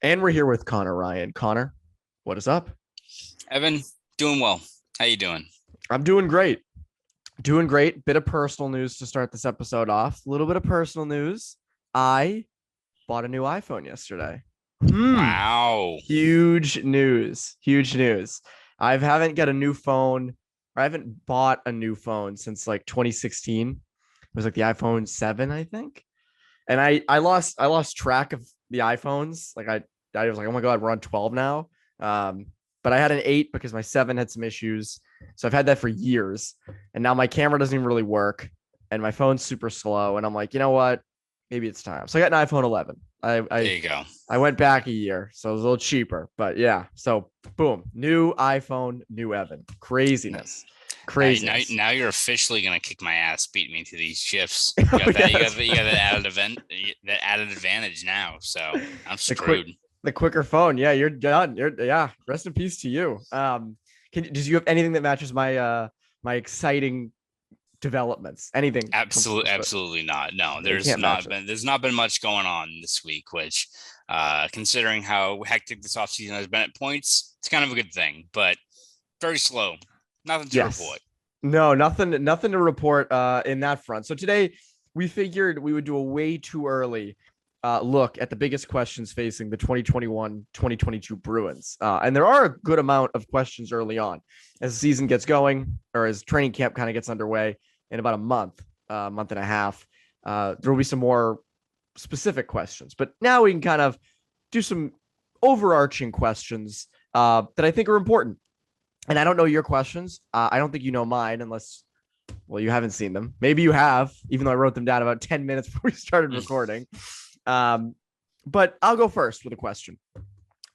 And we're here with Conor Ryan. Connor, what is up? Evan, doing well. How you doing? I'm doing great. Doing great. Bit of personal news to start this episode off. A little bit of personal news. I bought a new iPhone yesterday. Wow. Huge news. Huge news. I haven't got a new phone, or I haven't bought a new phone since like 2016. It was like the iPhone 7, I think. And I lost track of the iPhones. I was like, oh my god, we're on 12 now. Um, but I had an 8 because my 7 had some issues. So I've had that for years. And now my camera doesn't even really work. And my phone's super slow. And I'm like, you know what? Maybe it's time. So I got an iPhone 11. I I, There you go. I went back a year, so it was a little cheaper. But yeah, so boom, new iPhone, new Evan. Craziness, craziness. Now you're officially gonna kick my ass, beat me to these shifts. You Oh got yeah, that. that's You got that added event, that added advantage now. So I'm the quick screwed. the quicker phone. Yeah, you're done. Yeah. Rest in peace to you. Did you have anything that matches my exciting developments? Anything from Absolutely not. No, you can't match it. there's not been much going on this week, which, considering how hectic this offseason has been at points, it's kind of a good thing. But very slow. Nothing to report. Yes. No, nothing to report in that front. So today we figured we would do a way too early look at the biggest questions facing the 2021-2022 Bruins. And there are a good amount of questions early on as the season gets going or as training camp kind of gets underway in about month and a half. There will be some more specific questions, but now we can kind of do some overarching questions that I think are important. And I don't know your questions. I don't think you know mine unless, well, you haven't seen them. Maybe you have, even though I wrote them down about 10 minutes before we started recording. Um, but I'll go first with a question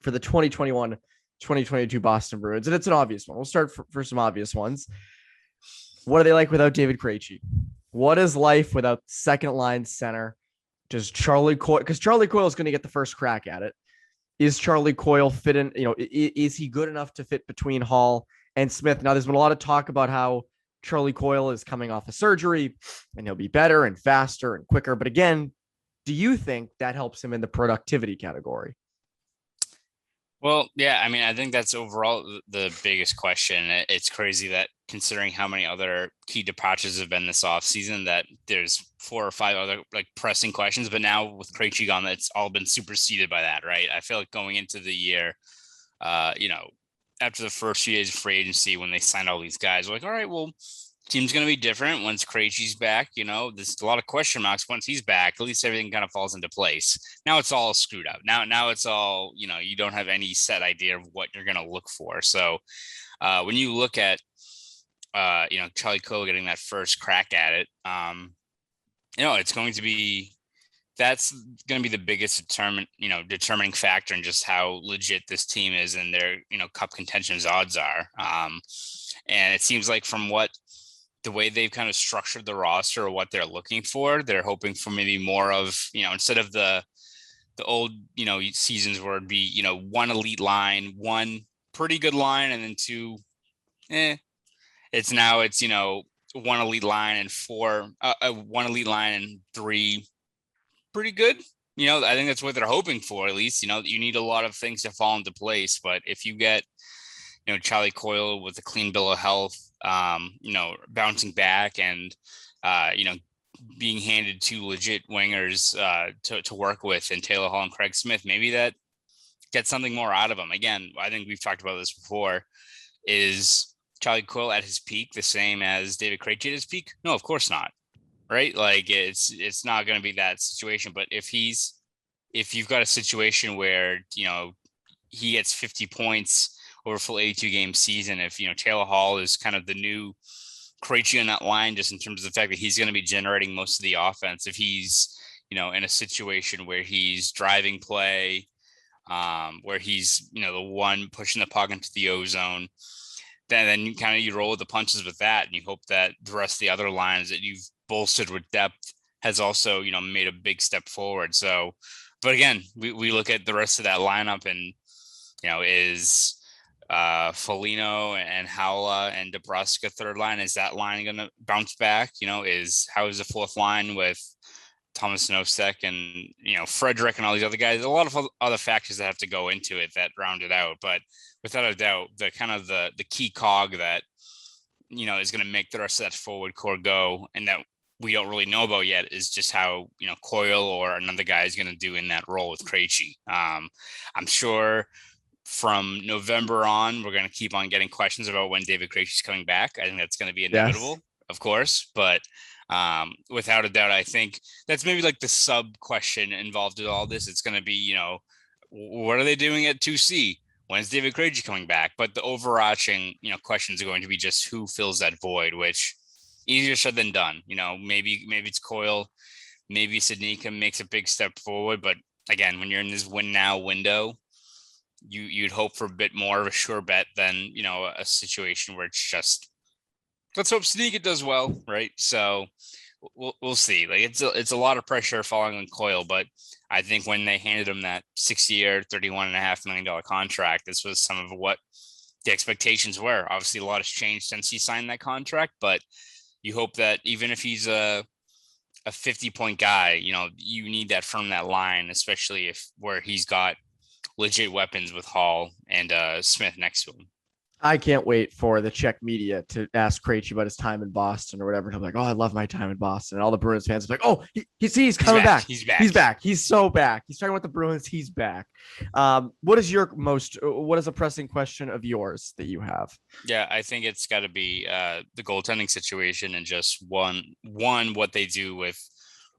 for the 2021-2022 Boston Bruins. And it's an obvious one. We'll start for some obvious ones. What are they like without David Krejci? What is life without second line center? Does Charlie Coyle, because Charlie Coyle is going to get the first crack at it. Is Charlie Coyle fit in? Is he good enough to fit between Hall and Smith? Now, there's been a lot of talk about how Charlie Coyle is coming off of surgery and he'll be better and faster and quicker. But again, do you think that helps him in the productivity category? Well, yeah, I mean, I think that's overall the biggest question. It's crazy that considering how many other key departures have been this offseason, that there's four or five other like pressing questions. But now with Krejci gone, it's all been superseded by that, right? I feel like going into the year, uh, you know, after the first few days of free agency, when they signed all these guys, we're like, all right, well, team's going to be different once Krejci's back. There's a lot of question marks once he's back. At least everything kind of falls into place. Now it's all screwed up. Now it's all, you don't have any set idea of what you're going to look for. So when you look at, Charlie Cole getting that first crack at it, it's going to be that's going to be the biggest determining factor in just how legit this team is and their, cup contention's odds are. And it seems like from what the way they've kind of structured the roster or what they're looking for, they're hoping for maybe more of, instead of the old, seasons where it'd be, one elite line, one pretty good line, and then two, it's one elite line and one elite line and three pretty good. I think that's what they're hoping for, at least. You need a lot of things to fall into place. But if you get, Charlie Coyle with a clean bill of health, bouncing back and, being handed two legit wingers to work with in Taylor Hall and Craig Smith, maybe that gets something more out of him. Again, I think we've talked about this before. Is Charlie Coyle at his peak the same as David Krejci at his peak? No, of course not. Right? Like it's not going to be that situation. But if you've got a situation where, he gets 50 points over a full 82 game season, if, Taylor Hall is kind of the new Krejci on that line, just in terms of the fact that he's going to be generating most of the offense, if he's, in a situation where he's driving play, where he's, the one pushing the puck into the O zone, then you kind of you roll with the punches with that, and you hope that the rest of the other lines that you've bolstered with depth has also, made a big step forward. So, but again, we look at the rest of that lineup and, is Foligno and Howla and DeBrusk third line? Is that line going to bounce back? How is the fourth line with Thomas Nosek and, Frederick and all these other guys. A lot of other factors that have to go into it that round it out. But without a doubt, the kind of the key cog that, is going to make the rest of that forward core go, and that we don't really know about yet, is just how, Coyle or another guy is going to do in that role with Krejci. I'm sure from November on, we're going to keep on getting questions about when David Krejci's coming back. I think that's going to be inevitable, of course, but without a doubt, I think that's maybe like the sub question involved in all this. It's going to be, what are they doing at 2C? When's David Krejci coming back? But the overarching, questions are going to be just who fills that void, which easier said than done. Maybe it's Coyle, maybe Sednika makes a big step forward. But again, when you're in this win now window, you'd hope for a bit more of a sure bet than, a situation where it's just, let's hope Sednika does well, right? So we'll see. Like it's a lot of pressure falling on Coyle, but I think when they handed him that 6-year, $31.5 million contract, this was some of what the expectations were. Obviously, a lot has changed since he signed that contract, but you hope that even if he's a 50-point guy, you need that from that line, especially where he's got legit weapons with Hall and Smith next to him. I can't wait for the Czech media to ask Krejci about his time in Boston or whatever. And I'm like, oh, I love my time in Boston. And all the Bruins fans are like, oh, he's coming back. He's back. He's back. He's so back. He's talking about the Bruins. He's back. What is a pressing question of yours that you have? Yeah, I think it's got to be the goaltending situation, and just one what they do with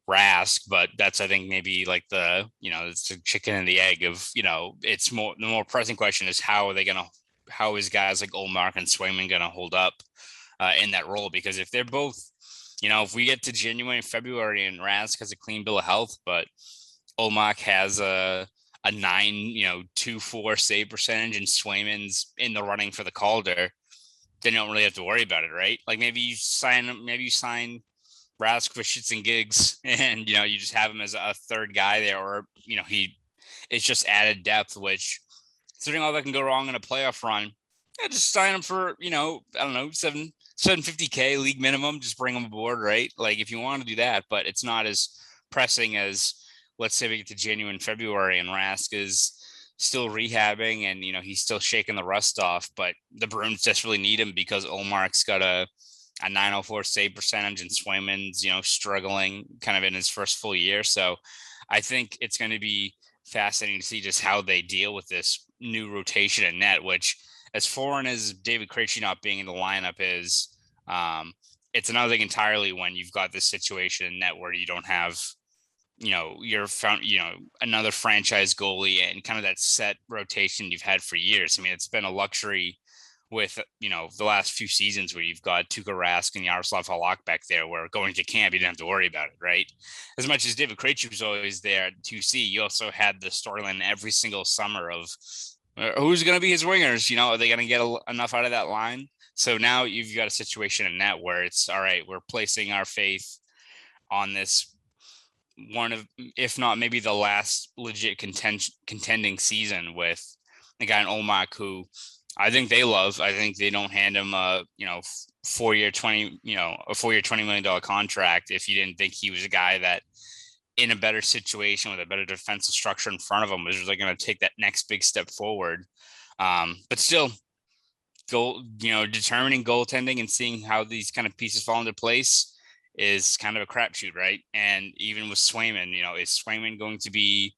Rask, but that's, I think, maybe like it's the chicken and the egg of, it's the more pressing question is how is guys like Ullmark and Swayman going to hold up in that role? Because if they're both, if we get to January and February and Rask has a clean bill of health, but Ullmark has a 9.24 save percentage and Swayman's in the running for the Calder, then you don't really have to worry about it, right? Like maybe you sign Rask for shits and gigs, and you just have him as a third guy there, or it's just added depth, which, considering all that can go wrong in a playoff run, just sign him for, I don't know, $750K league minimum, just bring him aboard, right? Like if you want to do that, but it's not as pressing as, let's say we get to January and February and Rask is still rehabbing and, he's still shaking the rust off, but the Bruins desperately need him because Ullmark's got a 904 save percentage and Swayman's, struggling kind of in his first full year. So I think it's going to be fascinating to see just how they deal with this new rotation in net, which, as foreign as David Krejci not being in the lineup is, it's another thing entirely when you've got this situation in net where you don't have, another franchise goalie and kind of that set rotation you've had for years. I mean, it's been a luxury with, the last few seasons where you've got Tuukka Rask and Yaroslav Halak back there, where going to camp, you didn't have to worry about it, right? As much as David Krejci was always there at 2C, you also had the storyline every single summer of who's going to be his wingers. Are they going to get enough out of that line? So now you've got a situation in net where it's, all right, we're placing our faith on this one of, if not maybe the last legit contending season with the guy in Ullmark, who I think they love. I think they don't hand him a, 4-year, $20 million contract if you didn't think he was a guy that, in a better situation with a better defensive structure in front of him, was really going to take that next big step forward. But still, determining goaltending and seeing how these kind of pieces fall into place is kind of a crapshoot, right? And even with Swayman, is Swayman going to be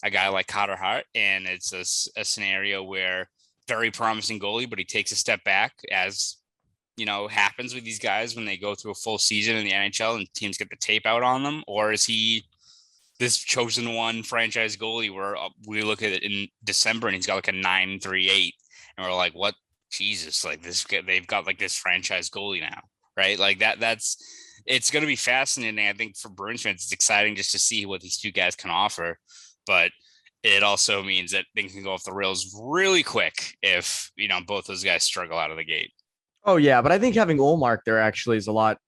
a guy like Carter Hart? And it's a scenario where very promising goalie, but he takes a step back, as happens with these guys when they go through a full season in the NHL and teams get the tape out on them? Or is he this chosen one franchise goalie where we look at it in December and he's got like a 9.38 and we're like, what? Jesus, like this, they've got like this franchise goalie now, right? Like it's going to be fascinating. I think for Bruins fans, it's exciting just to see what these two guys can offer, but it also means that things can go off the rails really quick if, both those guys struggle out of the gate. Oh, yeah. But I think having Ullmark there actually is a lot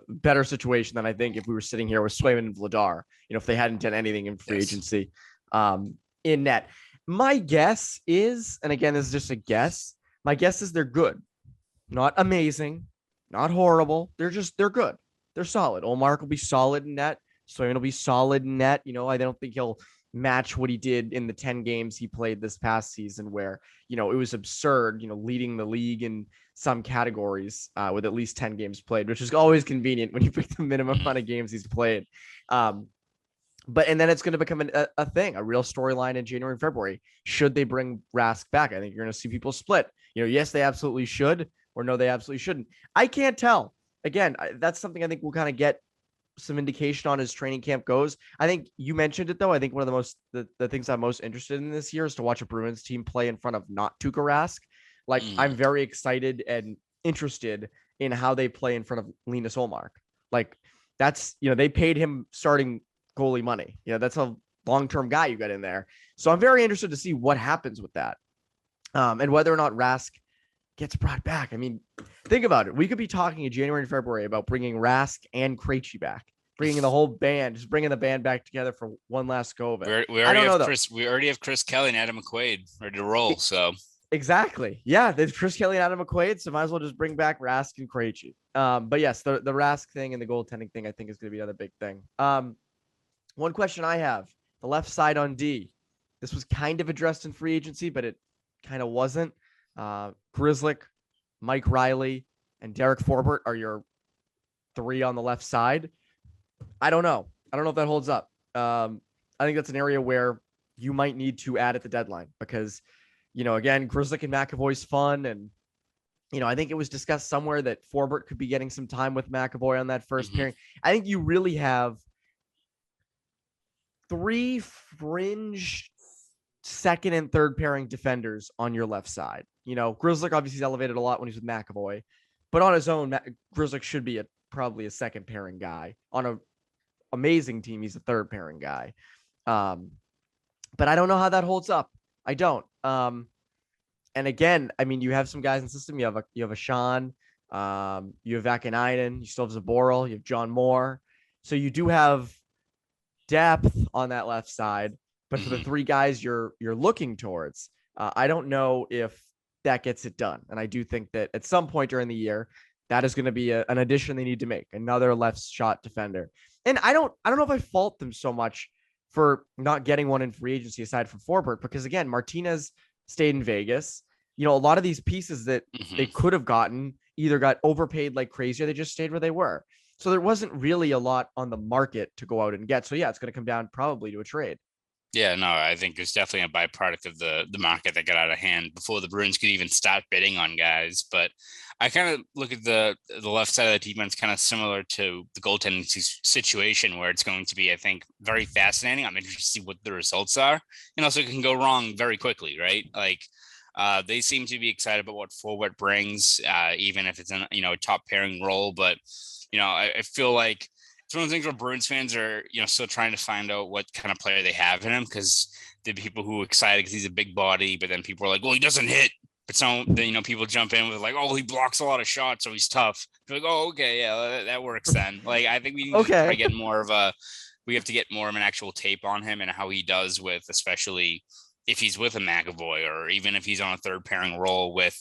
better situation than I think if we were sitting here with Swayman and Vladar, if they hadn't done anything in free agency in net. My guess is, and again, this is just a guess, my guess is they're good. Not amazing, not horrible. They're good. They're solid. Ullmark will be solid in net. So it'll be solid net. I don't think he'll match what he did in the 10 games he played this past season, where, it was absurd, leading the league in some categories with at least 10 games played, which is always convenient when you pick the minimum amount of games he's played. And then it's going to become a thing, a real storyline in January and February. Should they bring Rask back? I think you're going to see people split. Yes, they absolutely should, or no, they absolutely shouldn't. I can't tell. Again, that's something I think we'll kind of get some indication on as training camp goes. I think you mentioned it though. I think one of the things I'm most interested in this year is to watch a Bruins team play in front of not Tuukka Rask. Like I'm very excited and interested in how they play in front of Linus Ullmark. Like that's, they paid him starting goalie money. That's a long-term guy you got in there. So I'm very interested to see what happens with that. And whether or not Rask gets brought back. I mean, think about it. We could be talking in January and February about bringing Rask and Krejci back, bringing the whole band, just bringing the band back together for one last go of it. We already have Chris Kelly and Adam McQuaid ready to roll. So exactly, yeah, there's Chris Kelly and Adam McQuaid, so might as well just bring back Rask and Krejci. But yes, the Rask thing and the goaltending thing, I think, is going to be another big thing. One question I have: the left side on D. This was kind of addressed in free agency, but it kind of wasn't. Grzelcyk, Mike Riley, and Derek Forbort are your three on the left side. I don't know if that holds up. I think that's an area where you might need to add at the deadline because, again, Grzelcyk and McAvoy's fun. And, I think it was discussed somewhere that Forbort could be getting some time with McAvoy on that first pairing. I think you really have three fringe second and third pairing defenders on your left side. Grzelcyk obviously is elevated a lot when he's with McAvoy, but on his own, Grzelcyk should be probably a second pairing guy. On an amazing team, he's a third pairing guy. But I don't know how that holds up. I don't. And again, I mean, you have some guys in the system. You have a Sean, you have Vakanainen, you still have Zaboral, you have John Moore. So you do have depth on that left side. But for the three guys you're looking towards, I don't know if that gets it done. And I do think that at some point during the year, that is going to be an addition they need to make, another left shot defender. And I don't know if I fault them so much for not getting one in free agency aside from Forbort, because again, Martinez stayed in Vegas. A lot of these pieces that they could have gotten either got overpaid like crazy or they just stayed where they were. So there wasn't really a lot on the market to go out and get. So yeah, it's going to come down probably to a trade. Yeah, no, I think it's definitely a byproduct of the market that got out of hand before the Bruins could even start bidding on guys. But I kind of look at the left side of the defense kind of similar to the goaltending situation where it's going to be, I think, very fascinating. I'm interested to see what the results are. And also it can go wrong very quickly, right? Like they seem to be excited about what Forbort brings, even if it's in, a top pairing role. But, I feel like it's one of the things where Bruins fans are, still trying to find out what kind of player they have in him, because the people who are excited because he's a big body, but then people are like, well, he doesn't hit. But then, people jump in with like, oh, he blocks a lot of shots, so he's tough. They're like, oh, okay, yeah, that works then. Like, I think we need to try to get we have to get more of an actual tape on him and how he does with, especially if he's with a McAvoy or even if he's on a third pairing role with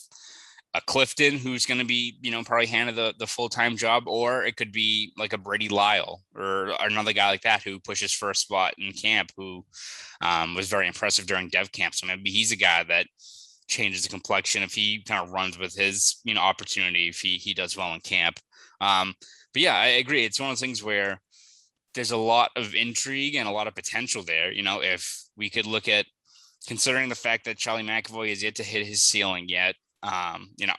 a Clifton, who's going to be, probably handed the full-time job, or it could be like a Brady Lyle or another guy like that who pushes for a spot in camp, who was very impressive during dev camp. So maybe he's a guy that changes the complexion if he kind of runs with his, opportunity, if he does well in camp. But yeah, I agree. It's one of those things where there's a lot of intrigue and a lot of potential there. If we could look at, considering the fact that Charlie McAvoy is yet to hit his ceiling yet,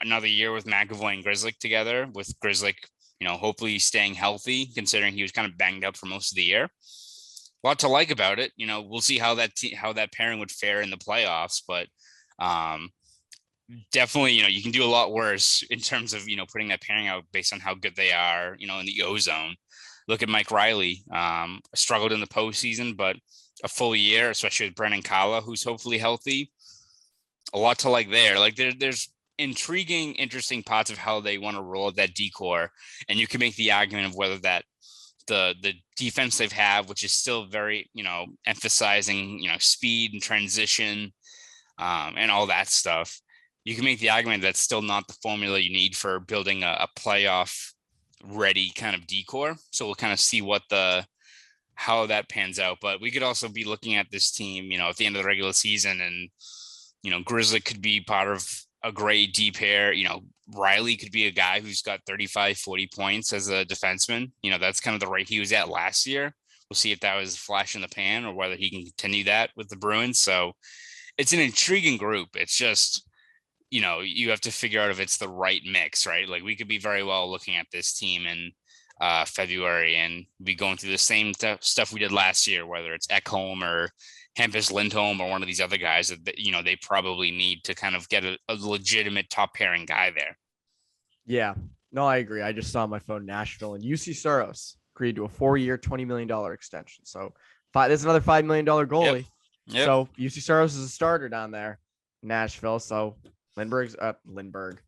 another year with McAvoy and Grzelcyk together, with Grzelcyk, hopefully staying healthy, considering he was kind of banged up for most of the year. A lot to like about it. We'll see how that pairing would fare in the playoffs, but definitely, you can do a lot worse in terms of, putting that pairing out based on how good they are, in the ozone. Look at Mike Riley, struggled in the postseason, but a full year, especially with Brennan Kala, who's hopefully healthy. A lot to like there. Like there's intriguing, interesting parts of how they want to roll that decor, and you can make the argument of whether that the defense they've had, which is still very, emphasizing, speed and transition, and all that stuff. You can make the argument that's still not the formula you need for building a playoff ready kind of decor. So we'll kind of see what the how that pans out. But we could also be looking at this team, at the end of the regular season, and Grizzly could be part of a great deep pair. Riley could be a guy who's got 35, 40 points as a defenseman. That's kind of the rate he was at last year. We'll see if that was a flash in the pan or whether he can continue that with the Bruins. So it's an intriguing group. It's just, you have to figure out if it's the right mix, right? Like we could be very well looking at this team in February and be going through the same stuff we did last year, whether it's Ekholm or Hampus Lindholm or one of these other guys that, they probably need to kind of get a legitimate top pairing guy there. Yeah, no, I agree. I just saw on my phone Nashville and UC Soros agreed to a 4-year, $20 million extension. So there's another $5 million goalie. Yep. So UC Soros is a starter down there, Nashville. So Lindbergh. The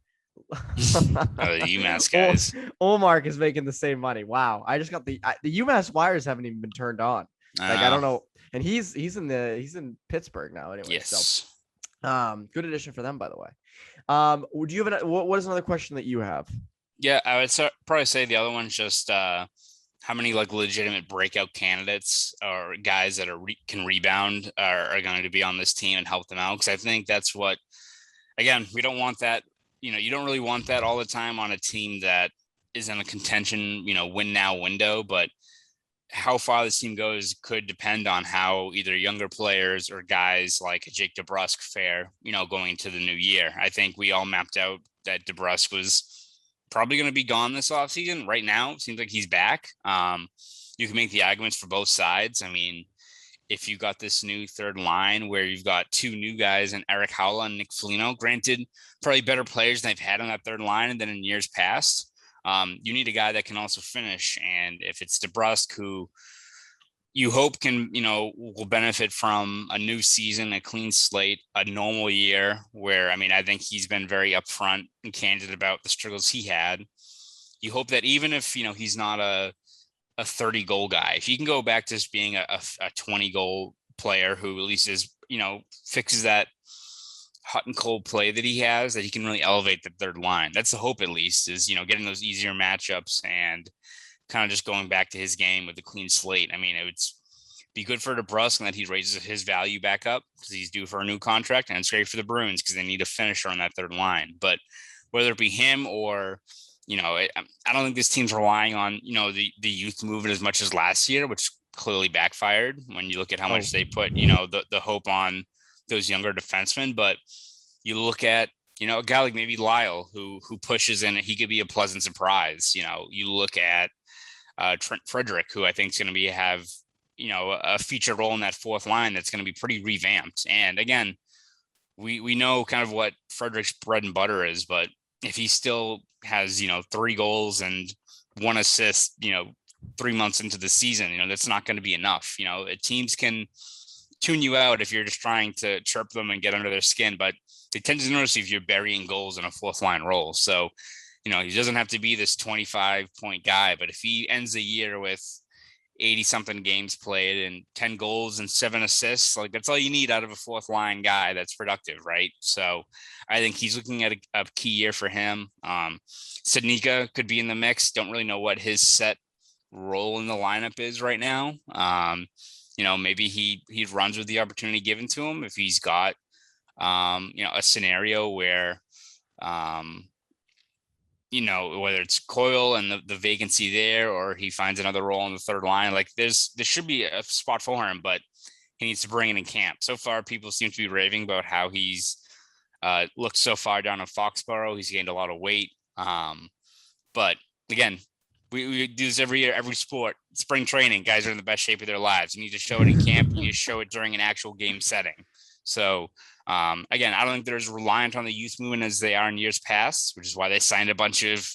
UMass guys. Olmark is making the same money. Wow. I just got the UMass wires haven't even been turned on. I don't know. And he's in Pittsburgh now anyway. Yes. So good addition for them, by the way. Would you have what is another question that you have? Yeah, I would probably say the other one's just how many like legitimate breakout candidates or guys that can rebound are going to be on this team and help them out. Because I think that's what, again, we don't want that. You don't really want that all the time on a team that is in a contention, win now window. But how far this team goes could depend on how either younger players or guys like Jake DeBrusk fare, going into the new year. I think we all mapped out that DeBrusk was probably going to be gone this offseason. Right now, it seems like he's back. You can make the arguments for both sides. I mean, if you got this new third line where you've got two new guys and Eric Howla and Nick Foligno, granted, probably better players than they've had on that third line than in years past. You need a guy that can also finish. And if it's DeBrusk, who you hope can, will benefit from a new season, a clean slate, a normal year where, I think he's been very upfront and candid about the struggles he had. You hope that even if, he's not a 30 goal guy, if he can go back to just being a 20 goal player who at least is, fixes that hot and cold play that he has, that he can really elevate the third line. That's the hope, at least, is, getting those easier matchups and kind of just going back to his game with a clean slate. It would be good for DeBrusk and that he raises his value back up because he's due for a new contract, and it's great for the Bruins because they need a finisher on that third line. But whether it be him or, I don't think this team's relying on, the youth movement as much as last year, which clearly backfired when you look at how much they put, the hope on those younger defensemen. But you look at, a guy like maybe Lyle who pushes in, he could be a pleasant surprise. You look at Trent Frederick, who I think is going to have a feature role in that fourth line that's going to be pretty revamped. And again, we know kind of what Frederick's bread and butter is, but if he still has 3 goals and 1 assist 3 months into the season, that's not going to be enough. Teams can tune you out if you're just trying to chirp them and get under their skin, but they tend to notice if you're burying goals in a fourth line role. So he doesn't have to be this 25-point guy, but if he ends the year with 80-something games played and 10 goals and 7 assists, like that's all you need out of a fourth line guy that's productive, right? So I think he's looking at a key year for him. Sednika could be in the mix. Don't really know what his set role in the lineup is right now. Maybe he runs with the opportunity given to him if he's got, a scenario where, whether it's Coyle and the vacancy there, or he finds another role on the third line, like there should be a spot for him, but he needs to bring it in camp. So far, people seem to be raving about how he's looked so far down in Foxborough. He's gained a lot of weight. But again, we do this every year, every sport. Spring training, guys are in the best shape of their lives. You need to show it in camp. You need to show it during an actual game setting. So again, I don't think they're as reliant on the youth movement as they are in years past, which is why they signed a bunch of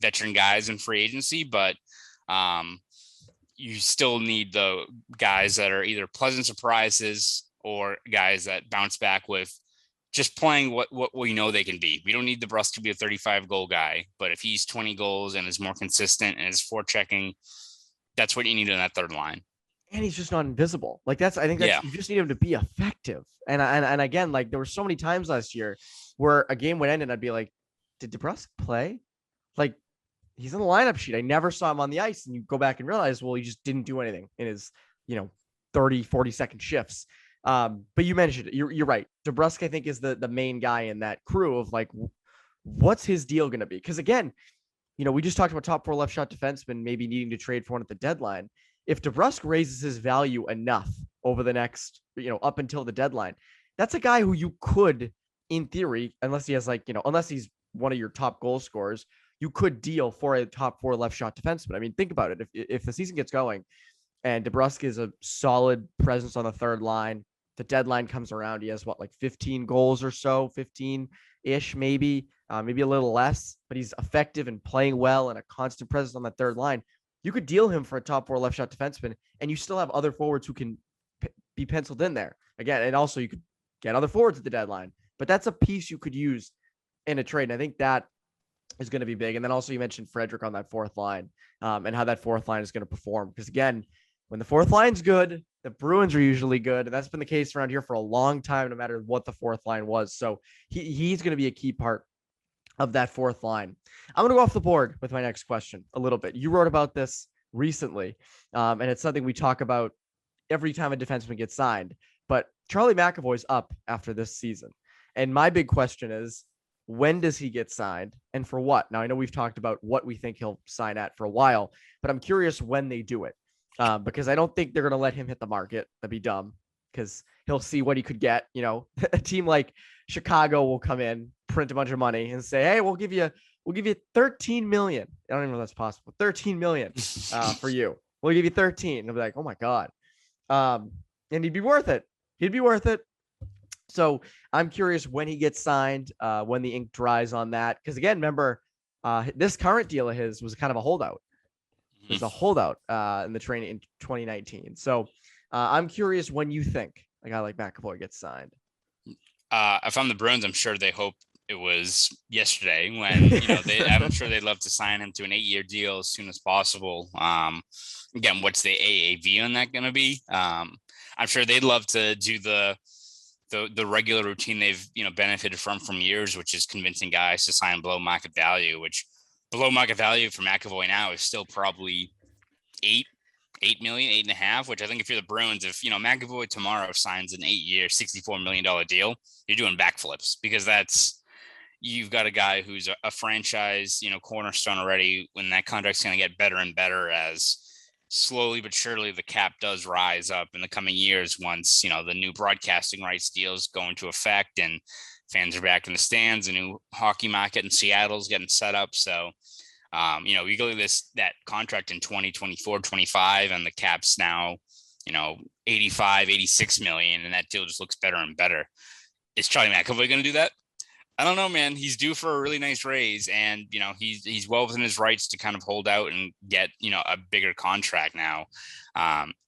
veteran guys in free agency. But you still need the guys that are either pleasant surprises or guys that bounce back with just playing what we know they can be. We don't need DeBrusk to be a 35-goal guy, but if he's 20 goals and is more consistent and is forechecking, that's what you need in that third line. And he's just not invisible. Like I think you just need him to be effective. And again, like there were so many times last year where a game would end and I'd be like, did DeBrusk play? Like he's in the lineup sheet. I never saw him on the ice. And you go back and realize, well, he just didn't do anything in his, 30, 40-second shifts. But you mentioned it. You're right. DeBrusk, I think, is the main guy in that crew of like, what's his deal going to be? Because again, we just talked about top 4 left shot defensemen maybe needing to trade for one at the deadline. If DeBrusk raises his value enough over the next, up until the deadline, that's a guy who you could, in theory, unless he has unless he's one of your top goal scorers, you could deal for a top 4 left shot defenseman. I mean, think about it. If the season gets going and DeBrusk is a solid presence on the third line, the deadline comes around, he has 15 goals or so, 15-ish, maybe a little less, but he's effective and playing well and a constant presence on that third line. You could deal him for a top 4 left shot defenseman, and you still have other forwards who can be penciled in there again. And also you could get other forwards at the deadline, but that's a piece you could use in a trade. And I think that is going to be big. And then also you mentioned Frederick on that fourth line, and how that fourth line is going to perform. Because again, when the fourth line's good, the Bruins are usually good. And that's been the case around here for a long time, no matter what the fourth line was. So he's going to be a key part of that fourth line. I'm going to go off the board with my next question a little bit. You wrote about this recently, and it's something we talk about every time a defenseman gets signed. But Charlie McAvoy's up after this season. And my big question is, when does he get signed and for what? Now, I know we've talked about what we think he'll sign at for a while, but I'm curious when they do it, because I don't think they're going to let him hit the market. That'd be dumb, because he'll see what he could get. A team like Chicago will come in, print a bunch of money and say, hey, we'll give you 13 million. I don't even know if that's possible. 13 million for you. We'll give you 13. And I'll be like, oh my God. And he'd be worth it. So I'm curious when he gets signed, when the ink dries on that. Because again, remember, this current deal of his was kind of a holdout. It was a holdout in the training in 2019. So I'm curious when you think a guy like McAvoy gets signed. If I'm the Bruins, I'm sure they hope it was yesterday when, I'm sure they'd love to sign him to an 8-year deal as soon as possible. Again, what's the AAV on that going to be? I'm sure they'd love to do the regular routine they've, benefited from years, which is convincing guys to sign below market value, which below market value for McAvoy now is still probably 8 million, 8.5, which I think if you're the Bruins, if, McAvoy tomorrow signs an 8-year, $64 million deal, you're doing backflips, because you've got a guy who's a franchise, cornerstone already, when that contract's going to get better and better as slowly but surely the cap does rise up in the coming years once, the new broadcasting rights deals go into effect and fans are back in the stands. A new hockey market in Seattle's getting set up. So, you go to that contract in 2024, 25, and the cap's now, 85, 86 million, and that deal just looks better and better. Is Charlie McAvoy going to do that? I don't know, man. He's due for a really nice raise, and he's well within his rights to kind of hold out and get a bigger contract now.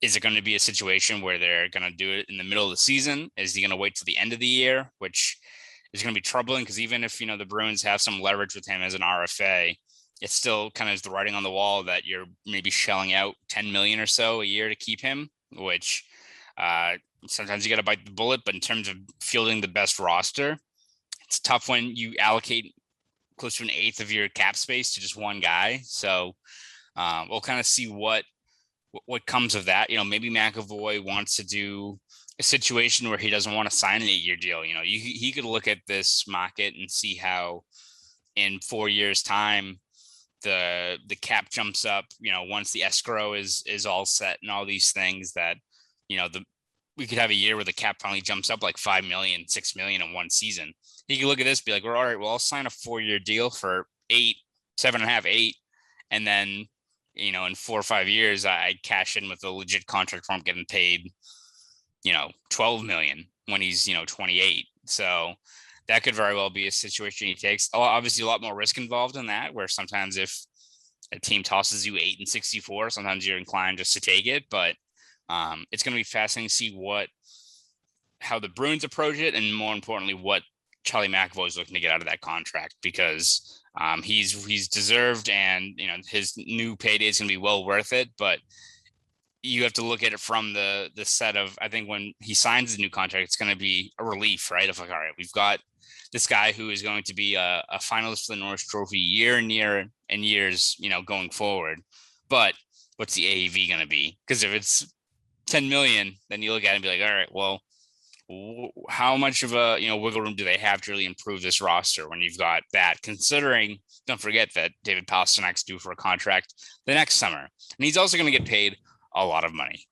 Is it going to be a situation where they're going to do it in the middle of the season? Is he going to wait till the end of the year, which is going to be troubling, because even if the Bruins have some leverage with him as an RFA, it still kind of is the writing on the wall that you're maybe shelling out 10 million or so a year to keep him, which sometimes you got to bite the bullet. But in terms of fielding the best roster, it's tough when you allocate close to an eighth of your cap space to just one guy. So we'll kind of see what comes of that. Maybe McAvoy wants to do a situation where he doesn't want to sign an 8-year deal. He could look at this market and see how in 4 years time, the cap jumps up, once the escrow is all set and all these things that, we could have a year where the cap finally jumps up like 5 million, 6 million in one season. He could look at this, be like, well, all right, well, I'll sign a 4-year deal for 7.5, 8. And then, in 4 or 5 years, I cash in with a legit contract for him getting paid, 12 million when he's, 28. So that could very well be a situation he takes. Obviously a lot more risk involved in that, where sometimes if a team tosses you 8 and 64, sometimes you're inclined just to take it. But it's going to be fascinating to see how the Bruins approach it, and more importantly, what Charlie McAvoy is looking to get out of that contract, because he's deserved, and his new payday is going to be well worth it. But you have to look at it from the set of, I think when he signs the new contract, it's going to be a relief, right? Of like, all right, we've got this guy who is going to be a finalist for the Norris Trophy year and years, going forward. But what's the AAV going to be? Because if it's 10 million, then you look at it and be like, all right, well, how much of a wiggle room do they have to really improve this roster when you've got that? Considering, don't forget that David Pasternak's due for a contract the next summer, and he's also going to get paid a lot of money.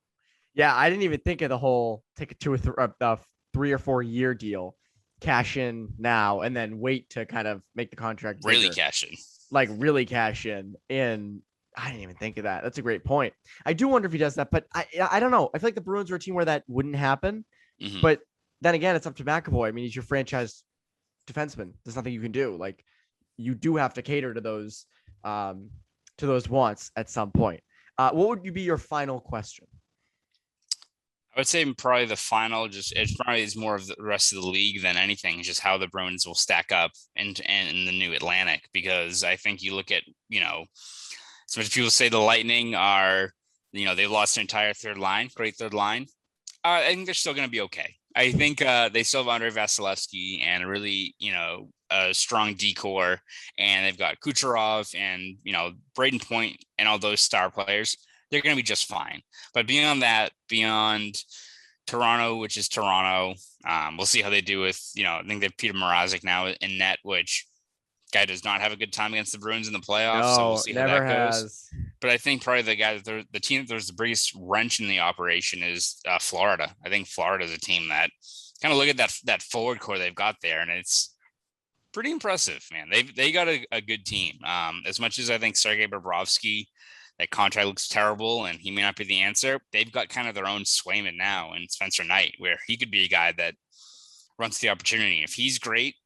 Yeah, I didn't even think of the whole take a 3 or 4 year deal, cash in now, and then wait to kind of make the contract bigger. Really cash in. Like really cash in. And I didn't even think of that. That's a great point. I do wonder if he does that, but I don't know. I feel like the Bruins are a team where that wouldn't happen. Mm-hmm. But then again, it's up to McAvoy. I mean, he's your franchise defenseman. There's nothing you can do. Like, you do have to cater to those wants at some point. What would be your final question? I would say probably the final, it probably is more of the rest of the league than anything, just how the Bruins will stack up in the new Atlantic. Because I think you look at, so much people say the Lightning are, they've lost their entire third line, great third line. I think they're still going to be okay. I think they still have Andrei Vasilevsky and really, a strong decor, and they've got Kucherov and, Braden Point and all those star players. They're going to be just fine. But beyond that, beyond Toronto, which is Toronto, we'll see how they do with, I think they have Peter Mrazek now in net, which guy does not have a good time against the Bruins in the playoffs. No, so we'll see how that has. goes. But I think probably the team that there's the biggest wrench in the operation is Florida. I think Florida is a team that kind of look at that forward core they've got there, and it's pretty impressive, man. They got a good team. As much as I think Sergei Bobrovsky, that contract looks terrible and he may not be the answer, they've got kind of their own Swayman now and Spencer Knight, where he could be a guy that runs the opportunity. If he's great,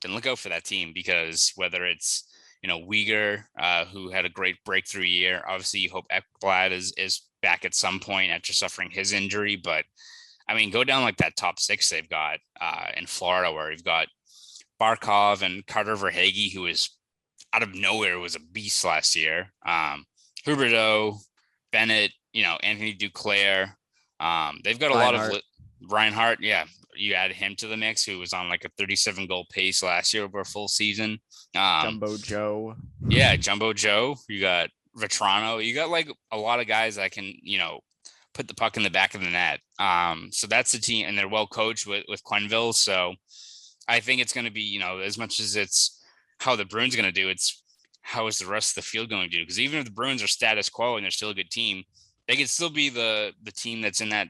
then look out for that team, because whether it's, Uyghur, who had a great breakthrough year, obviously you hope Ekblad is back at some point after suffering his injury. But I mean, go down like that top six they've got in Florida, where you've got Barkov and Carter Verhaeghe, who is out of nowhere was a beast last year. Huberdeau, Bennett, Anthony Duclair. They've got a lot of Reinhart. Yeah. You add him to the mix, who was on like a 37 goal pace last year over a full season. Jumbo Joe. Yeah. Jumbo Joe. You got Vetrano. You got like a lot of guys that can, put the puck in the back of the net. So that's the team, and they're well coached with Quenneville. So I think it's going to be, as much as it's how the Bruins are going to do, it's how is the rest of the field going to do? Because even if the Bruins are status quo and they're still a good team, they could still be the team that's in that,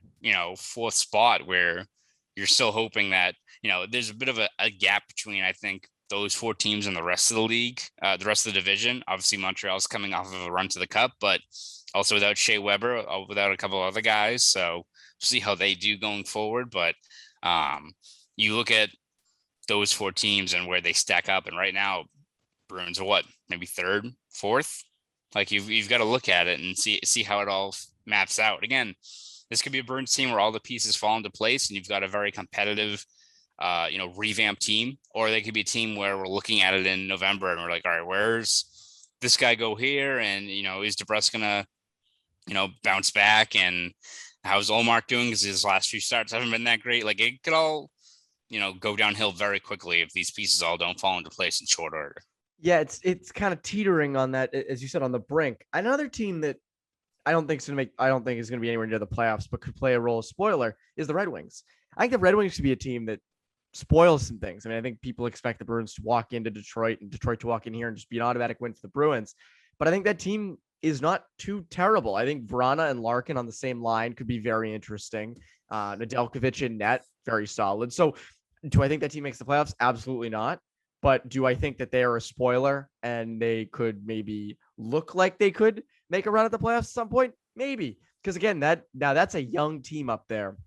fourth spot, where you're still hoping that, there's a bit of a gap between, I think, those four teams and the rest of the league, the rest of the division. Obviously, Montreal's coming off of a run to the Cup, but also without Shea Weber, without a couple of other guys. So see how they do going forward. But you look at those four teams and where they stack up, and right now, Bruins are what, maybe third, fourth? Like you've got to look at it and see how it all maps out. Again, this could be a Bruins team where all the pieces fall into place and you've got a very competitive, revamped team, or they could be a team where we're looking at it in November and we're like, all right, where's this guy go here? And, is DeBrusk going to, bounce back? And how's Olmark doing? Because his last few starts haven't been that great. Like it could all, go downhill very quickly if these pieces all don't fall into place in short order. Yeah, it's kind of teetering on that, as you said, on the brink. Another team that I don't think is going to be anywhere near the playoffs, but could play a role as spoiler, is the Red Wings. I think the Red Wings could be a team that spoils some things. I mean, I think people expect the Bruins to walk into Detroit and Detroit to walk in here and just be an automatic win for the Bruins. But I think that team is not too terrible. I think Vrana and Larkin on the same line could be very interesting. Nedeljkovic in net, very solid. So do I think that team makes the playoffs? Absolutely not. But do I think that they are a spoiler and they could maybe look like they could make a run at the playoffs at some point? Maybe. Because again, that's a young team up there.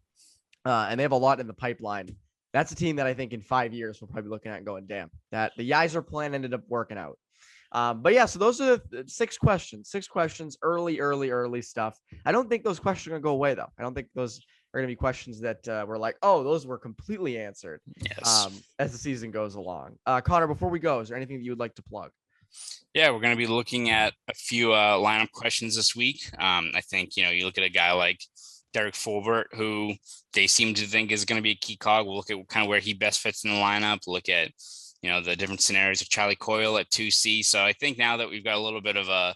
And they have a lot in the pipeline. That's a team that I think in 5 years we'll probably be looking at and going, damn, that the Yzer plan ended up working out. But yeah, so those are the 6 questions, early stuff. I don't think those questions are going to go away though. I don't think those are going to be questions that were like, oh, those were completely answered. Yes. As the season goes along. Connor, before we go, is there anything that you would like to plug? Yeah, we're going to be looking at a few lineup questions this week. I think, you look at a guy like Derek Fulbert, who they seem to think is going to be a key cog. We'll look at kind of where he best fits in the lineup, look at, the different scenarios of Charlie Coyle at 2C. So I think now that we've got a little bit of a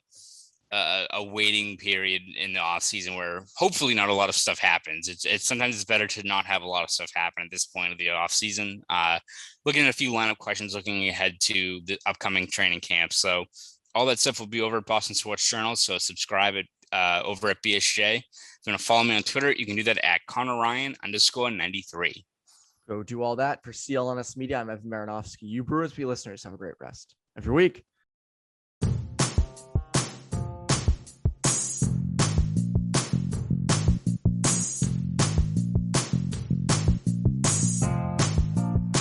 waiting period in the off season where hopefully not a lot of stuff happens. It's sometimes it's better to not have a lot of stuff happen at this point of the off season. Looking at a few lineup questions, looking ahead to the upcoming training camp. So all that stuff will be over at Boston Sports Journal. So subscribe over at BSJ. If you want to follow me on Twitter, you can do that at Conor Ryan _93. Go do all that for CLNS Media. I'm Evan Marinofsky. You Bruins listeners have a great rest of your week.